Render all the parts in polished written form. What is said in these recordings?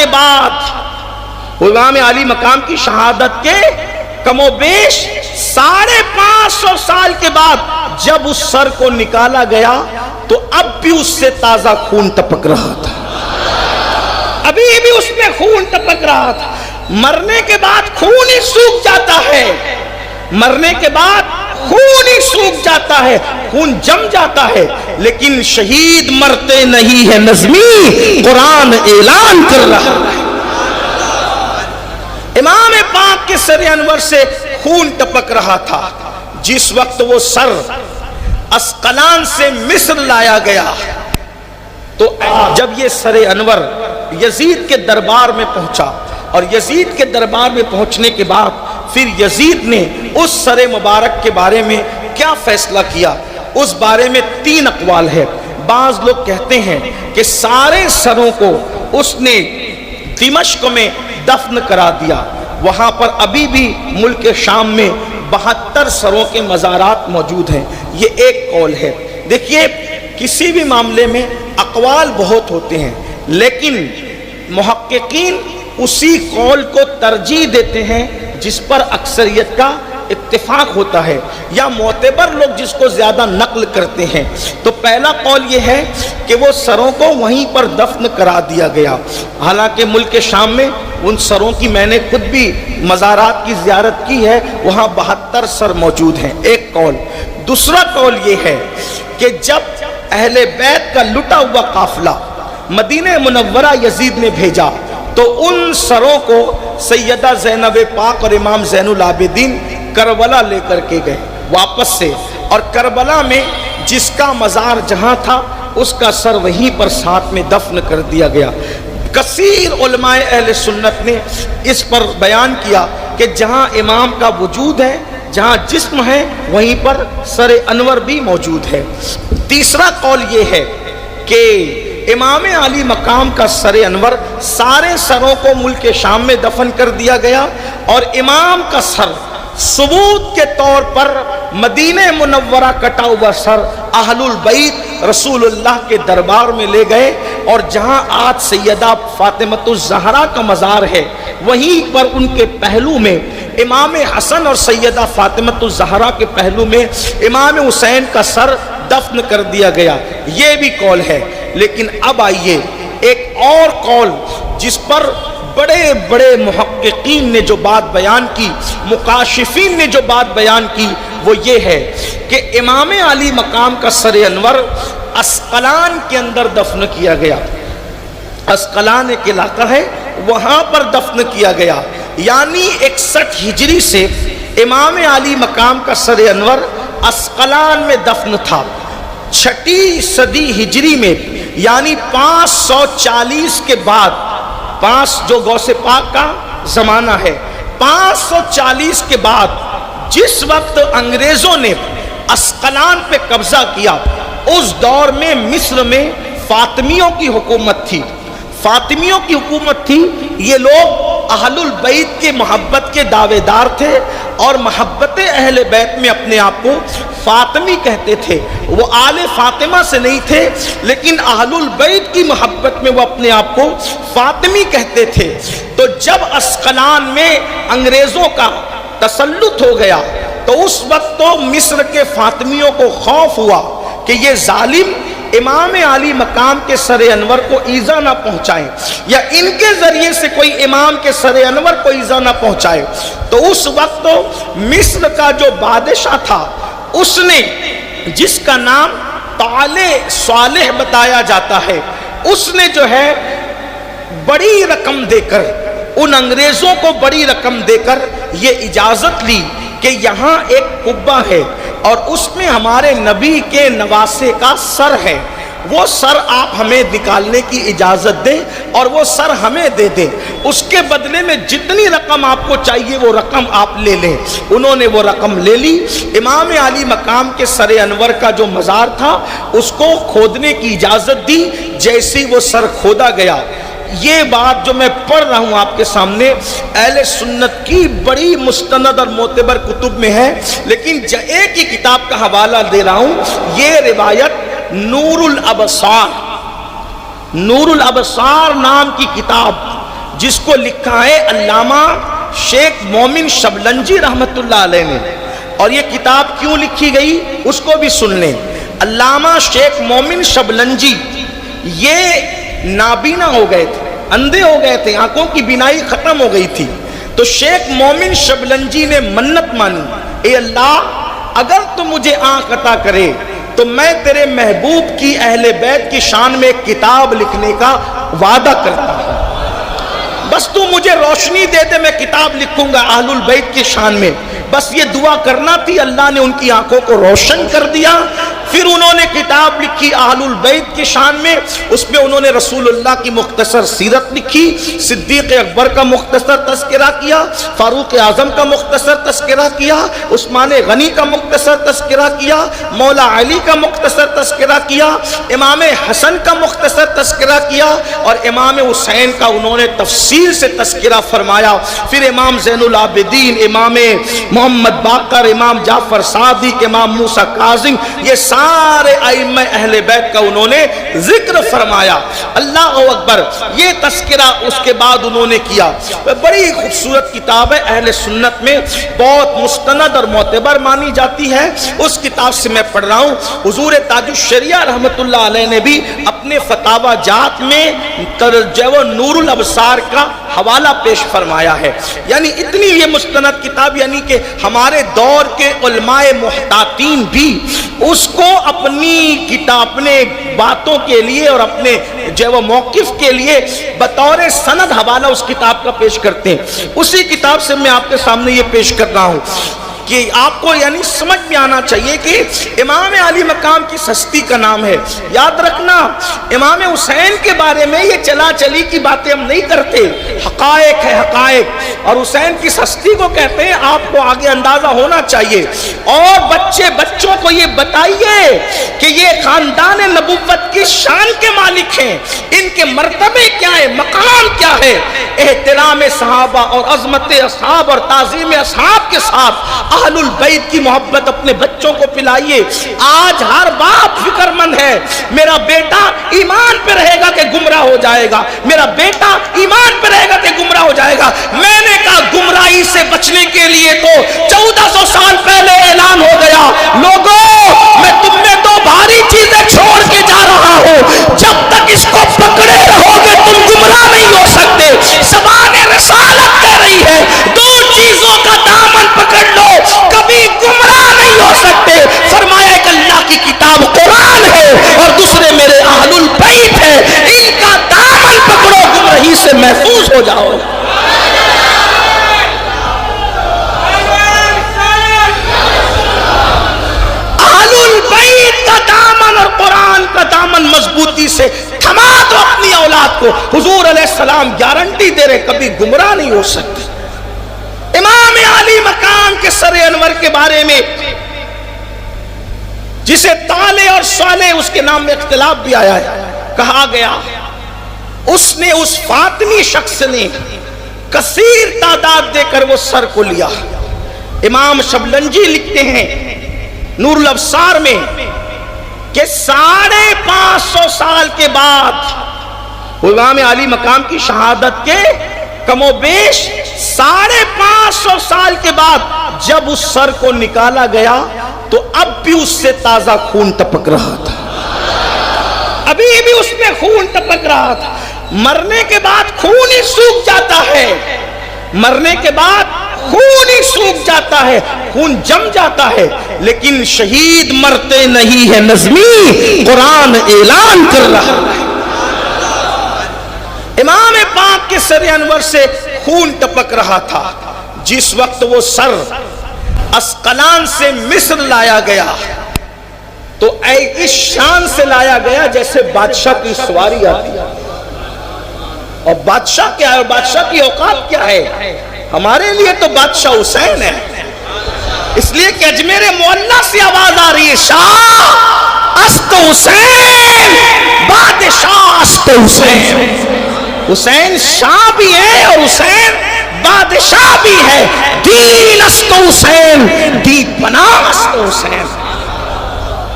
کے بعد، امام علی مقام کی شہادت کے کم و بیش 550 سال کے بعد جب اس سر کو نکالا گیا تو اب بھی اس سے تازہ خون ٹپک رہا تھا، ابھی بھی اس میں خون ٹپک رہا تھا۔ مرنے کے بعد خون ہی سوکھ جاتا ہے، مرنے کے بعد خون ہی سوکھ جاتا ہے، خون جم جاتا ہے، لیکن شہید مرتے نہیں ہے، نظمی قرآن اعلان کر رہا ہے۔ امام پاک کے سر انور سے خون ٹپک رہا تھا۔ جس وقت وہ سر اسقلان سے مصر لایا گیا تو جب یہ سر انور یزید کے دربار میں پہنچا، اور یزید کے دربار میں پہنچنے کے بعد پھر یزید نے اس سر مبارک کے بارے میں کیا فیصلہ کیا، اس بارے میں 3 اقوال ہے۔ بعض لوگ کہتے ہیں کہ سارے سروں کو اس نے دمشق میں دفن کرا دیا، وہاں پر ابھی بھی ملک شام میں 72 سروں کے مزارات موجود ہیں، یہ ایک قول ہے۔ دیکھیے کسی بھی معاملے میں اقوال بہت ہوتے ہیں، لیکن محققین اسی قول کو ترجیح دیتے ہیں جس پر اکثریت کا اتفاق ہوتا ہے، یا معتبر لوگ جس کو زیادہ نقل کرتے ہیں۔ تو پہلا قول یہ ہے کہ وہ سروں کو وہیں پر دفن کرا دیا گیا، حالانکہ ملک شام میں ان سروں کی میں نے خود بھی مزارات کی زیارت کی ہے، وہاں 72 سر موجود ہیں، ایک قول۔ دوسرا قول یہ ہے کہ جب اہل بیت کا لٹا ہوا قافلہ مدینہ منورہ یزید نے بھیجا تو ان سروں کو سیدہ زینب پاک اور امام زین العابدین کربلا لے کر کے گئے واپس سے، اور کربلا میں جس کا مزار جہاں تھا اس کا سر وہیں پر ساتھ میں دفن کر دیا گیا۔ کثیر علماء اہل سنت نے اس پر بیان کیا کہ جہاں امام کا وجود ہے، جہاں جسم ہے، وہیں پر سر انور بھی موجود ہے۔ تیسرا قول یہ ہے کہ امام علی مقام کا سر انور سارے سروں کو ملک شام میں دفن کر دیا گیا، اور امام کا سر ثبوت کے طور پر مدینہ منورہ کٹا ہوا سر اہل البیت رسول اللہ کے دربار میں لے گئے، اور جہاں آج سیدہ فاطمۃ الزہرا کا مزار ہے وہیں پر ان کے پہلو میں امام حسن اور سیدہ فاطمۃ الزہرا کے پہلو میں امام حسین کا سر دفن کر دیا گیا، یہ بھی قول ہے۔ لیکن اب آئیے ایک اور قول جس پر بڑے بڑے محققین نے جو بات بیان کی، مکاشفین نے جو بات بیان کی، وہ یہ ہے کہ امام علی مقام کا سر انور اسقلان کے اندر دفن کیا گیا۔ اسقلان ایک علاقہ ہے، وہاں پر دفن کیا گیا، یعنی 61 ہجری سے امام علی مقام کا سر انور اسقلان میں دفن تھا۔ 6 صدی ہجری میں یعنی 540 کے بعد، 5 جو غوث پاک کا زمانہ ہے، 540 کے بعد جس وقت انگریزوں نے اسقلان پہ قبضہ کیا، اس دور میں مصر میں فاطمیوں کی حکومت تھی۔ فاطمیوں کی حکومت تھی، یہ لوگ اہل البیت کے محبت کے دعوے دار تھے، اور محبت اہل بیت میں اپنے آپ کو فاطمی کہتے تھے۔ وہ آل فاطمہ سے نہیں تھے، لیکن اہل البیت کی محبت میں وہ اپنے آپ کو فاطمی کہتے تھے۔ تو جب اسقلان میں انگریزوں کا تسلط ہو گیا تو اس وقت تو مصر کے فاطمیوں کو خوف ہوا کہ یہ ظالم امام علی مقام کے سر انور کو ایذا نہ پہنچائیں، یا ان کے ذریعے سے کوئی امام کے سر انور کو ایذا نہ پہنچائے۔ تو اس وقت مصر کا جو بادشاہ تھا، اس نے، جس کا نام طالع صالح بتایا جاتا ہے، اس نے جو ہے بڑی رقم دے کر، ان انگریزوں کو بڑی رقم دے کر یہ اجازت لی کہ یہاں ایک قبہ ہے اور اس میں ہمارے نبی کے نواسے کا سر ہے، وہ سر آپ ہمیں نکالنے کی اجازت دیں اور وہ سر ہمیں دے دیں، اس کے بدلے میں جتنی رقم آپ کو چاہیے وہ رقم آپ لے لیں۔ انہوں نے وہ رقم لے لی۔ امام علی مقام کے سر انور کا جو مزار تھا اس کو کھودنے کی اجازت دی، جیسی وہ سر کھودا گیا۔ یہ بات جو میں پڑھ رہا ہوں آپ کے سامنے اہل سنت کی بڑی مستند اور معتبر کتب میں ہے، لیکن ایک ہی کتاب کا حوالہ دے رہا ہوں۔ یہ روایت نور الابصار، نور الابصار نام کی کتاب جس کو لکھا ہے علامہ شیخ مومن شبلنجی رحمت اللہ علیہ نے، اور یہ کتاب کیوں لکھی گئی اس کو بھی سن لیں۔ علامہ شیخ مومن شبلنجی یہ نابینا ہو گئے تھے، اندھے ہو گئے تھے، آنکھوں کی بینائی ختم ہو گئی تھی، تو شیخ مومن شبلنجی نے منت مانی، اے اللہ اگر تو مجھے آنکھ عطا کرے تو میں تیرے محبوب کی اہل بیت کی شان میں ایک کتاب لکھنے کا وعدہ کرتا ہوں، بس تو مجھے روشنی دے دے، میں کتاب لکھوں گا اہل البیت کی شان میں۔ بس یہ دعا کرنا تھی، اللہ نے ان کی آنکھوں کو روشن کر دیا۔ پھر انہوں نے کتاب لکھی اہل البیت کی شان میں، اس میں انہوں نے رسول اللہ کی مختصر سیرت لکھی، صدیق اکبر کا مختصر تذکرہ کیا، فاروق اعظم کا مختصر تذکرہ کیا، عثمان غنی کا مختصر تذکرہ کیا، مولا علی کا مختصر تذکرہ کیا، امام حسن کا مختصر تذکرہ کیا، اور امام حسین کا انہوں نے تفصیل سے تذکرہ فرمایا۔ پھر امام زین العابدین، امام محمد باقر، امام جعفر صادق، امام موسیٰ کاظم، یہ سارے ائمہ اہل بیت کا انہوں نے ذکر فرمایا۔ اللہ اکبر، یہ تذکرہ اس کے بعد انہوں نے کیا۔ بڑی خوبصورت کتاب ہے، اہل سنت میں بہت مستند اور معتبر مانی جاتی ہے، اس کتاب سے میں پڑھ رہا ہوں۔ حضور تاج الشریعہ رحمت اللہ علیہ نے بھی اپنے فتاوی جات میں جو نور الابصار کا حوالہ پیش فرمایا ہے۔ یعنی اتنی یہ مستند کتاب، یعنی کہ ہمارے دور کے علماء محتاطین بھی اس کو اپنی کتاب، اپنے باتوں کے لیے اور اپنے جو موقف کے لیے بطور سند حوالہ اس کتاب کا پیش کرتے ہیں۔ اسی کتاب سے میں آپ کے سامنے یہ پیش کر رہا ہوں کہ آپ کو یعنی سمجھ میں آنا چاہیے کہ امام علی مقام کی ہستی کا نام ہے۔ یاد رکھنا، امام حسین کے بارے میں یہ چلا چلی کی باتیں ہم نہیں کرتے، حقائق ہے حقائق، اور حسین کی ہستی کو کہتے ہیں، آپ کو آگے اندازہ ہونا چاہیے۔ اور بچوں کو یہ بتائیے کہ یہ خاندان نبوت کی شان کے مالک ہیں، ان کے مرتبے کیا ہے، مقام کیا ہے۔ احترام صحابہ اور عظمت اصحاب اور تعظیم اصحاب کے ساتھ اہل البیت کی محبت اپنے بچوں کو پلائیے۔ آج ہر باپ فکر مند ہے، میرا بیٹا ایمان پہ رہے گا کہ گمراہ ہو جائے گا، میرا بیٹا ایمان پہ رہے گا کہ گمراہ ہو جائے گا۔ میں نے کہا گمراہی سے بچنے کے لیے تو 1400 سال پہلے اعلان ہو گیا، لوگوں میں تم میں دو بھاری چیزیں چھوڑ کے جا رہا ہوں، جب تک اس کو پکڑے رہو گے تم گمراہ نہیں ہو سکتے۔ زبان رسالت کہہ رہی ہے دو چیزوں کا دامن پکڑ لو، کبھی گمراہ نہیں ہو سکتے۔ فرمایا ایک اللہ کی کتاب قرآن ہے اور دوسرے میرے اہل البیت ہے، ان کا دامن پکڑو، گمراہی سے محفوظ ہو جاؤ۔ اہل البیت کا دامن اور قرآن کا دامن مضبوطی سے تھما دو اپنی اولاد کو۔ حضور علیہ السلام گارنٹی دے رہے کبھی گمراہ نہیں ہو سکتے۔ امام علی مقام کے سر انور کے بارے میں جسے طالع اور صالح اس کے نام میں اختلاف بھی آیا ہے، کہا گیا اس نے، اس فاطمی شخص نے کثیر تعداد دے کر وہ سر کو لیا۔ امام شبلنجی لکھتے ہیں نور الابصار میں کہ 550 سال کے بعد امام علی مقام کی شہادت کے کم و بیش 550 سال کے بعد جب اس سر کو نکالا گیا تو اب بھی اس سے تازہ خون ٹپک رہا تھا، ابھی بھی اس میں خون ٹپک رہا تھا۔ مرنے کے بعد خون ہی سوکھ جاتا ہے، مرنے کے بعد خون ہی سوکھ جاتا ہے، خون جم جاتا ہے، لیکن شہید مرتے نہیں ہے، نظمی قرآن اعلان کر رہا ہے۔ امام پاک کے سر انور سے خون ٹپک رہا تھا جس وقت وہ سر اسقلان سے مصر لایا گیا تو اس شان سے لایا گیا جیسے بادشاہ کی سواری آتی ہے۔ اور بادشاہ کیا ہے، بادشاہ کی اوقات کیا ہے؟ ہمارے لیے تو بادشاہ حسین ہے، اس لیے کہ اجمیر معلیٰ سے آواز آ رہی ہے، شاہ است حسین، بادشاہ است حسین۔ حسین شاہ بھی ہے اور حسین بادشاہ بھی ہے۔ دین است حسین، دین پناہ است حسین۔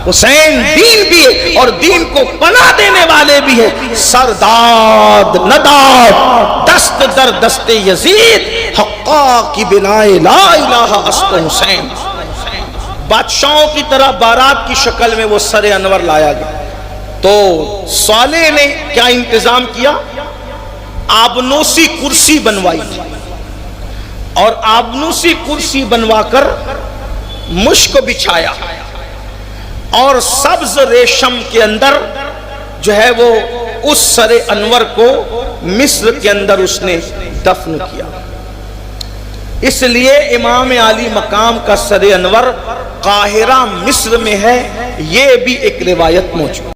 حسین دین بھی ہے اور دین کو پناہ دینے والے بھی ہے. سرداد نداد دست در دست یزید حقا کی بنائے لا الہ است حسین. بادشاہوں کی طرح بارات کی شکل میں وہ سر انور لایا گیا. تو صالح نے کیا انتظام کیا؟ آبنوسی کرسی بنوائی اور آبنوسی کرسی بنوا کر مشک بچھایا اور سبز ریشم کے اندر جو ہے وہ اس سر انور کو مصر کے اندر اس نے دفن کیا. اس لیے امام عالی مقام کا سر انور قاہرہ مصر میں ہے. یہ بھی ایک روایت موجود.